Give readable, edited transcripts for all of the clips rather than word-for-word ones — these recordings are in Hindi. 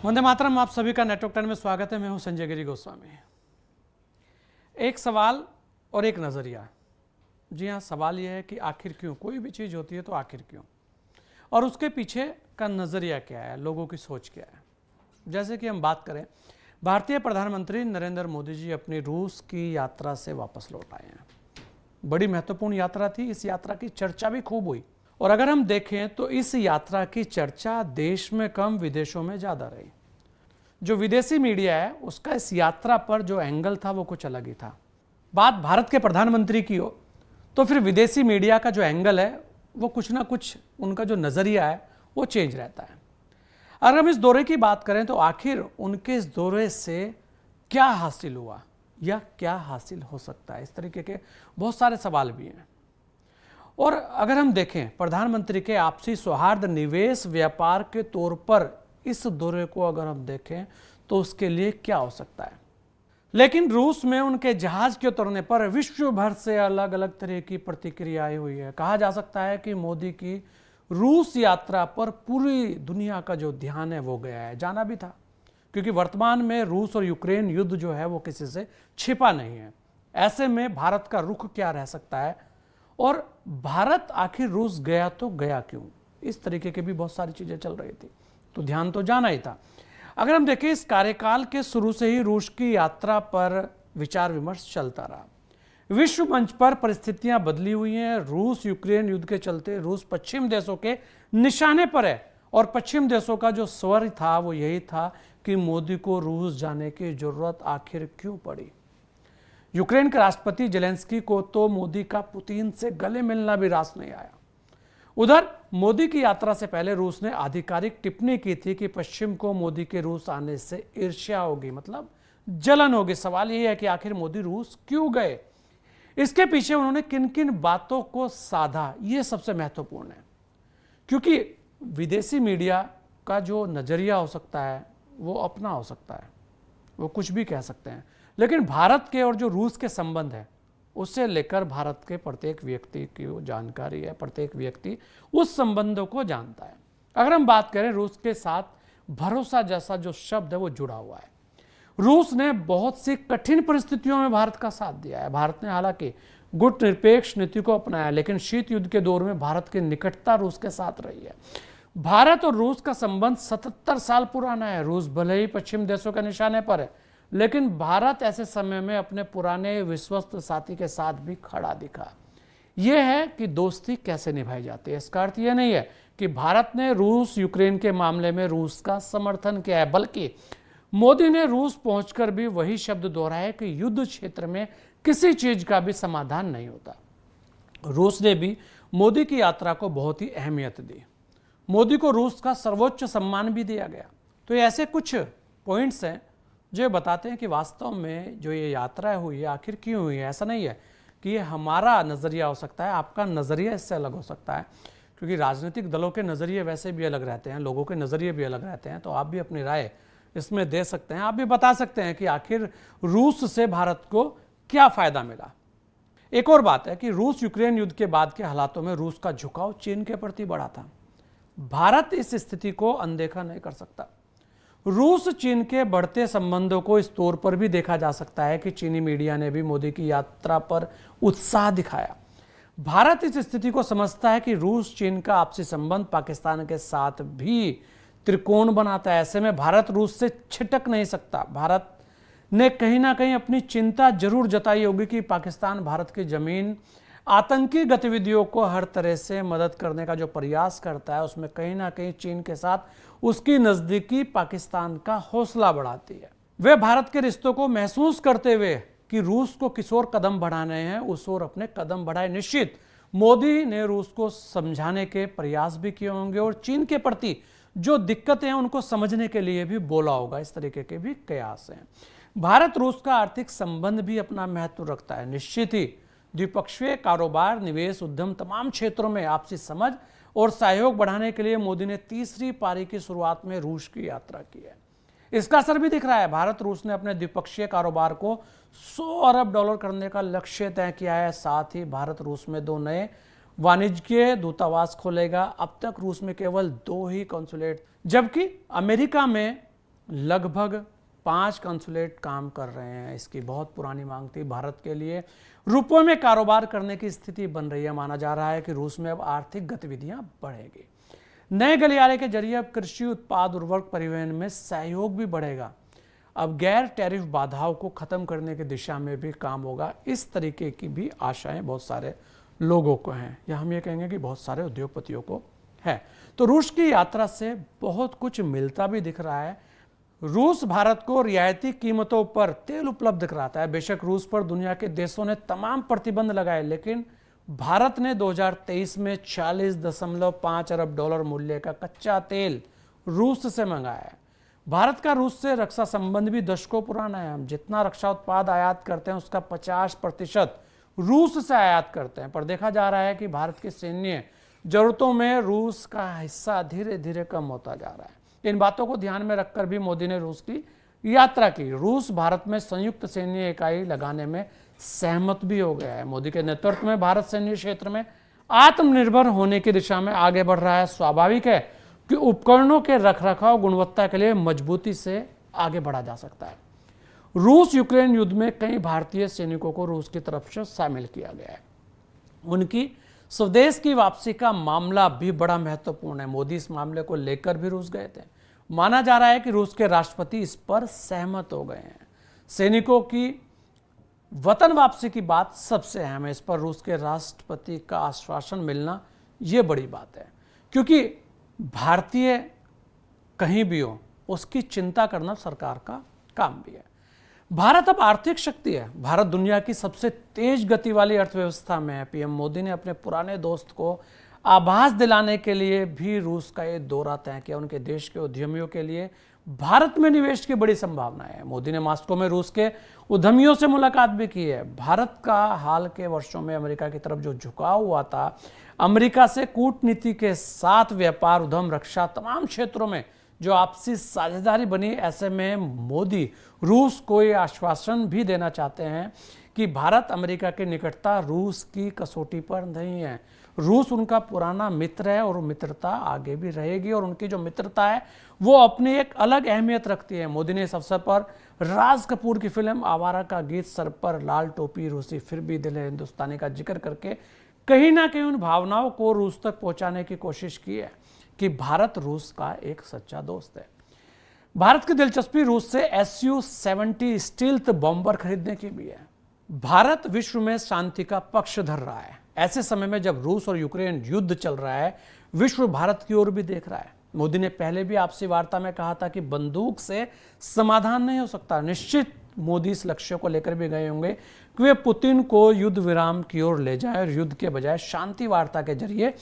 वंदे मातरम। आप सभी का नेटवर्क 10 में स्वागत है। मैं हूं संजय गिरी गोस्वामी। एक सवाल और एक नज़रिया। जी हाँ, सवाल यह है कि आखिर क्यों कोई भी चीज़ होती है तो आखिर क्यों, और उसके पीछे का नज़रिया क्या है, लोगों की सोच क्या है। जैसे कि हम बात करें, भारतीय प्रधानमंत्री नरेंद्र मोदी जी अपनी रूस की यात्रा से वापस लौट आए हैं। बड़ी महत्वपूर्ण यात्रा थी। इस यात्रा की चर्चा भी खूब हुई, और अगर हम देखें तो इस यात्रा की चर्चा देश में कम विदेशों में ज़्यादा रही। जो विदेशी मीडिया है उसका इस यात्रा पर जो एंगल था वो कुछ अलग ही था। बात भारत के प्रधानमंत्री की हो तो फिर विदेशी मीडिया का जो एंगल है वो कुछ ना कुछ, उनका जो नज़रिया है वो चेंज रहता है। अगर हम इस दौरे की बात करें तो आखिर उनके इस दौरे से क्या हासिल हुआ या क्या हासिल हो सकता है, इस तरीके के बहुत सारे सवाल भी हैं। और अगर हम देखें प्रधानमंत्री के आपसी सौहार्द, निवेश, व्यापार के तौर पर इस दौरे को अगर हम देखें तो उसके लिए क्या हो सकता है। लेकिन रूस में उनके जहाज के उतरने पर विश्व भर से अलग अलग तरह की प्रतिक्रियाएं हुई है। कहा जा सकता है कि मोदी की रूस यात्रा पर पूरी दुनिया का जो ध्यान है वो गया है। जाना भी था, क्योंकि वर्तमान में रूस और यूक्रेन युद्ध जो है वो किसी से छिपा नहीं है। ऐसे में भारत का रुख क्या रह सकता है, और भारत आखिर रूस गया तो गया क्यों, इस तरीके की भी बहुत सारी चीजें चल रही थी, तो ध्यान तो जाना ही था। अगर हम देखें, इस कार्यकाल के शुरू से ही रूस की यात्रा पर विचार विमर्श चलता रहा। विश्व मंच पर परिस्थितियां बदली हुई हैं। रूस यूक्रेन युद्ध के चलते रूस पश्चिम देशों के निशाने पर है, और पश्चिम देशों का जो स्वर था वो यही था कि मोदी को रूस जाने की जरूरत आखिर क्यों पड़ी। यूक्रेन के राष्ट्रपति जेलेंस्की को तो मोदी का पुतिन से गले मिलना भी रास नहीं आया। उधर मोदी की यात्रा से पहले रूस ने आधिकारिक टिप्पणी की थी कि पश्चिम को मोदी के रूस आने से ईर्ष्या होगी, मतलब जलन होगी। सवाल यह है कि आखिर मोदी रूस क्यों गए, इसके पीछे उन्होंने किन किन बातों को साधा, यह सबसे महत्वपूर्ण है। क्योंकि विदेशी मीडिया का जो नजरिया हो सकता है वो अपना हो सकता है, वो कुछ भी कह सकते हैं, लेकिन भारत के और जो रूस के संबंध है उससे लेकर भारत के प्रत्येक व्यक्ति की जानकारी है, प्रत्येक व्यक्ति उस संबंधों को जानता है। अगर हम बात करें, रूस के साथ भरोसा जैसा जो शब्द है वो जुड़ा हुआ है। रूस ने बहुत सी कठिन परिस्थितियों में भारत का साथ दिया है। भारत ने हालांकि गुट निरपेक्ष नीति को अपनाया, लेकिन शीत युद्ध के दौर में भारत की निकटता रूस के साथ रही है। भारत और रूस का संबंध 77 साल पुराना है। रूस भले ही पश्चिम देशों के निशाने पर है, लेकिन भारत ऐसे समय में अपने पुराने विश्वस्त साथी के साथ भी खड़ा दिखा। यह है कि दोस्ती कैसे निभाई जाती है। इसका अर्थ यह नहीं है कि भारत ने रूस यूक्रेन के मामले में रूस का समर्थन किया है, बल्कि मोदी ने रूस पहुंचकर भी वही शब्द दोहराया कि युद्ध क्षेत्र में किसी चीज का भी समाधान नहीं होता। रूस ने भी मोदी की यात्रा को बहुत ही अहमियत दी। मोदी को रूस का सर्वोच्च सम्मान भी दिया गया। तो ऐसे कुछ पॉइंट्स हैं जो बताते हैं कि वास्तव में जो ये यात्रा हुई है आखिर क्यों हुई है। ऐसा नहीं है कि ये हमारा नज़रिया हो सकता है, आपका नज़रिया इससे अलग हो सकता है, क्योंकि राजनीतिक दलों के नज़रिए वैसे भी अलग रहते हैं, लोगों के नज़रिए भी अलग रहते हैं। तो आप भी अपनी राय इसमें दे सकते हैं। आप भी बता सकते हैं कि आखिर रूस से भारत को क्या फ़ायदा मिला। एक और बात है कि रूस यूक्रेन युद्ध के बाद के हालातों में रूस का झुकाव चीन के प्रति बढ़ा था। भारत इस स्थिति को अनदेखा नहीं कर सकता। रूस चीन के बढ़ते संबंधों को इस तौर पर भी देखा जा सकता है कि चीनी मीडिया ने भी मोदी की यात्रा पर उत्साह दिखाया। भारत इस स्थिति को समझता है कि रूस चीन का आपसी संबंध पाकिस्तान के साथ भी त्रिकोण बनाता है। ऐसे में भारत रूस से छिटक नहीं सकता। भारत ने कहीं ना कहीं अपनी चिंता जरूर जताई होगी कि पाकिस्तान भारत की जमीन आतंकी गतिविधियों को हर तरह से मदद करने का जो प्रयास करता है, उसमें कहीं ना कहीं चीन के साथ उसकी नज़दीकी पाकिस्तान का हौसला बढ़ाती है। वे भारत के रिश्तों को महसूस करते हुए कि रूस को किस ओर कदम बढ़ाने हैं, उस ओर अपने कदम बढ़ाए। निश्चित मोदी ने रूस को समझाने के प्रयास भी किए होंगे, और चीन के प्रति जो दिक्कतें हैं उनको समझने के लिए भी बोला होगा। इस तरीके के भी कयास हैं। भारत रूस का आर्थिक संबंध भी अपना महत्व रखता है। निश्चित ही द्विपक्षीय कारोबार, निवेश, उद्यम, तमाम क्षेत्रों में आपसी समझ और सहयोग बढ़ाने के लिए मोदी ने तीसरी पारी की शुरुआत में रूस की यात्रा की है। इसका असर भी दिख रहा है। भारत रूस ने अपने द्विपक्षीय कारोबार को $100 अरब करने का लक्ष्य तय किया है। साथ ही भारत रूस में 2 नए वाणिज्यिक दूतावास खोलेगा। अब तक रूस में केवल 2 ही कॉन्सुलेट, जबकि अमेरिका में लगभग 5 कंसुलेट काम कर रहे हैं। इसकी बहुत पुरानी मांग थी। भारत के लिए रुपयों में कारोबार करने की स्थिति बन रही है। माना जा रहा है कि रूस में अब आर्थिक गतिविधियां बढ़ेगी। नए गलियारे के जरिए अब कृषि उत्पाद उर्वरक परिवहन में सहयोग भी बढ़ेगा। अब गैर टैरिफ बाधाओं को खत्म करने की दिशा में भी काम होगा। इस तरीके की भी आशाएं बहुत सारे लोगों को हैं, या हम ये कहेंगे कि बहुत सारे उद्योगपतियों को है। तो रूस की यात्रा से बहुत कुछ मिलता भी दिख रहा है। रूस भारत को रियायती कीमतों पर तेल उपलब्ध कराता है। बेशक रूस पर दुनिया के देशों ने तमाम प्रतिबंध लगाए, लेकिन भारत ने 2023 में 40.5 अरब डॉलर मूल्य का कच्चा तेल रूस से मंगाया है। भारत का रूस से रक्षा संबंध भी दशकों पुराना है। हम जितना रक्षा उत्पाद आयात करते हैं उसका 50% रूस से आयात करते हैं, पर देखा जा रहा है कि भारत की सैन्य जरूरतों में रूस का हिस्सा धीरे धीरे कम होता जा रहा है। इन बातों को ध्यान में रखकर भी मोदी ने रूस की यात्रा की। रूस भारत में संयुक्त सैन्य इकाई लगाने में सहमत भी हो गया है। मोदी के नेतृत्व में भारत सैन्य क्षेत्र में आत्मनिर्भर होने की दिशा में आगे बढ़ रहा है। स्वाभाविक है कि उपकरणों के रखरखाव गुणवत्ता के लिए मजबूती से आगे बढ़ा जा सकता है। रूस यूक्रेन युद्ध में कई भारतीय सैनिकों को रूस की तरफ से शामिल किया गया है। उनकी स्वदेश की वापसी का मामला भी बड़ा महत्वपूर्ण है। मोदी इस मामले को लेकर भी रूस गए थे। माना जा रहा है कि रूस के राष्ट्रपति इस पर सहमत हो गए हैं। सैनिकों की वतन वापसी की बात सबसे अहम है। इस पर रूस के राष्ट्रपति का आश्वासन मिलना यह बड़ी बात है, क्योंकि भारतीय कहीं भी हो उसकी चिंता करना सरकार का काम भी है। भारत अब आर्थिक शक्ति है। भारत दुनिया की सबसे तेज गति वाली अर्थव्यवस्था में है। पीएम मोदी ने अपने पुराने दोस्त को आभास दिलाने के लिए भी रूस का ये दौरा तय किया। उनके देश के उद्यमियों के लिए भारत में निवेश की बड़ी संभावनाएं है। मोदी ने मॉस्को में रूस के उद्यमियों से मुलाकात भी की है। भारत का हाल के वर्षों में अमेरिका की तरफ जो झुकाव हुआ था, अमेरिका से कूटनीति के साथ व्यापार, उद्यम, रक्षा, तमाम क्षेत्रों में जो आपसी साझेदारी बनी, ऐसे में मोदी रूस को ये आश्वासन भी देना चाहते हैं कि भारत अमेरिका की निकटता रूस की कसौटी पर नहीं है। रूस उनका पुराना मित्र है और मित्रता आगे भी रहेगी, और उनकी जो मित्रता है वो अपनी एक अलग अहमियत रखती है। मोदी ने इस अवसर पर राज कपूर की फिल्म आवारा का गीत सर पर लाल टोपी रूसी फिर भी दिल है हिंदुस्तानी का जिक्र करके कहीं ना कहीं उन भावनाओं को रूस तक पहुंचाने की कोशिश की है कि भारत रूस का एक सच्चा दोस्त है। भारत की दिलचस्पी रूस से Su-70 स्टील्थ बॉम्बर खरीदने की भी है। भारत विश्व में शांति का पक्ष धर रहा है। ऐसे समय में जब रूस और यूक्रेन युद्ध चल रहा है, विश्व भारत की ओर भी देख रहा है। मोदी ने पहले भी आपसी वार्ता में कहा था कि बंदूक से समाधान नहीं हो सकता। निश्चित मोदी इस लक्ष्य को लेकर भी गए होंगे कि वे पुतिन को युद्ध विराम की ओर ले जाए और युद्ध के बजाय शांति वार्ता के जरिए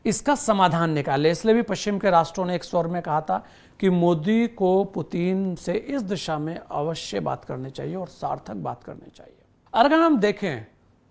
इसका समाधान निकाले। इसलिए भी पश्चिम के राष्ट्रों ने एक स्वर में कहा था कि मोदी को पुतिन से इस दिशा में अवश्य बात करनी चाहिए और सार्थक बात करनी चाहिए। अगर हम देखें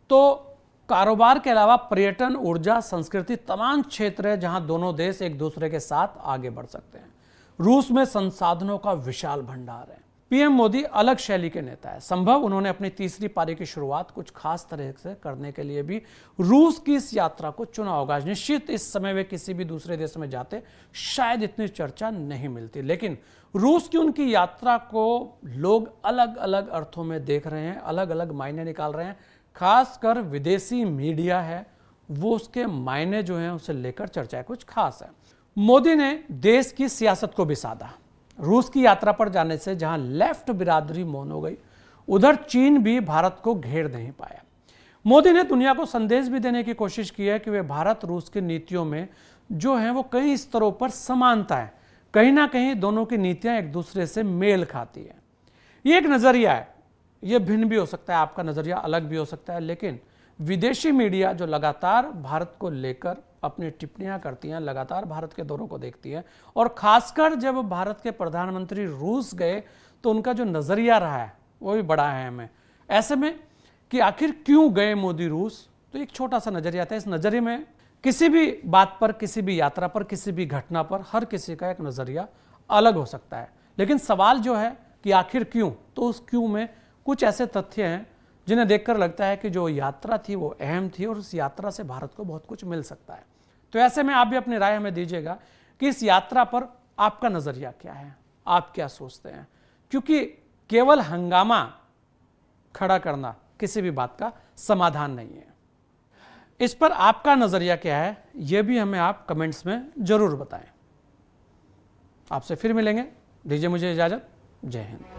तो कारोबार के अलावा पर्यटन, ऊर्जा, संस्कृति तमाम क्षेत्र है जहां दोनों देश एक दूसरे के साथ आगे बढ़ सकते हैं। रूस में संसाधनों का विशाल भंडार है। पीएम मोदी अलग शैली के नेता है। संभव उन्होंने अपनी तीसरी पारी की शुरुआत कुछ खास तरह से करने के लिए भी रूस की इस यात्रा को चुना होगा। निश्चित इस समय वे किसी भी दूसरे देश में जाते शायद इतनी चर्चा नहीं मिलती, लेकिन रूस की उनकी यात्रा को लोग अलग अलग अर्थों में देख रहे हैं, अलग अलग मायने निकाल रहे हैं। खासकर विदेशी मीडिया है वो उसके मायने जो हैं उसे लेकर चर्चाएं कुछ खास है। मोदी ने देश की सियासत को भी साधा। रूस की यात्रा पर जाने से जहां लेफ्ट बिरादरी मौन हो गई, उधर चीन भी भारत को घेर नहीं पाया। मोदी ने दुनिया को संदेश भी देने की कोशिश की है कि वे भारत रूस की नीतियों में जो है वो कई स्तरों पर समानता है। कहीं ना कहीं दोनों की नीतियां एक दूसरे से मेल खाती है। ये एक नजरिया है, ये भिन्न भी हो सकता है, आपका नजरिया अलग भी हो सकता है, लेकिन विदेशी मीडिया जो लगातार भारत को लेकर अपनी टिप्पणियां करती हैं, लगातार भारत के दौरों को देखती है, और खासकर जब भारत के प्रधानमंत्री रूस गए तो उनका जो नजरिया रहा है वो भी बड़ा अहम है। ऐसे में कि आखिर क्यों गए मोदी रूस, तो एक छोटा सा नजरिया था। इस नजरिए में किसी भी बात पर, किसी भी यात्रा पर, किसी भी घटना पर हर किसी का एक नजरिया अलग हो सकता है, लेकिन सवाल जो है कि आखिर क्यों, तो उस क्यों में कुछ ऐसे तथ्य हैं जिन्हें देखकर लगता है कि जो यात्रा थी वो अहम थी और उस यात्रा से भारत को बहुत कुछ मिल सकता है। तो ऐसे में आप भी अपनी राय हमें दीजिएगा कि इस यात्रा पर आपका नजरिया क्या है, आप क्या सोचते हैं, क्योंकि केवल हंगामा खड़ा करना किसी भी बात का समाधान नहीं है। इस पर आपका नजरिया क्या है, यह भी हमें आप कमेंट्स में जरूर बताएं। आपसे फिर मिलेंगे, दीजिए मुझे इजाजत। जय हिंद।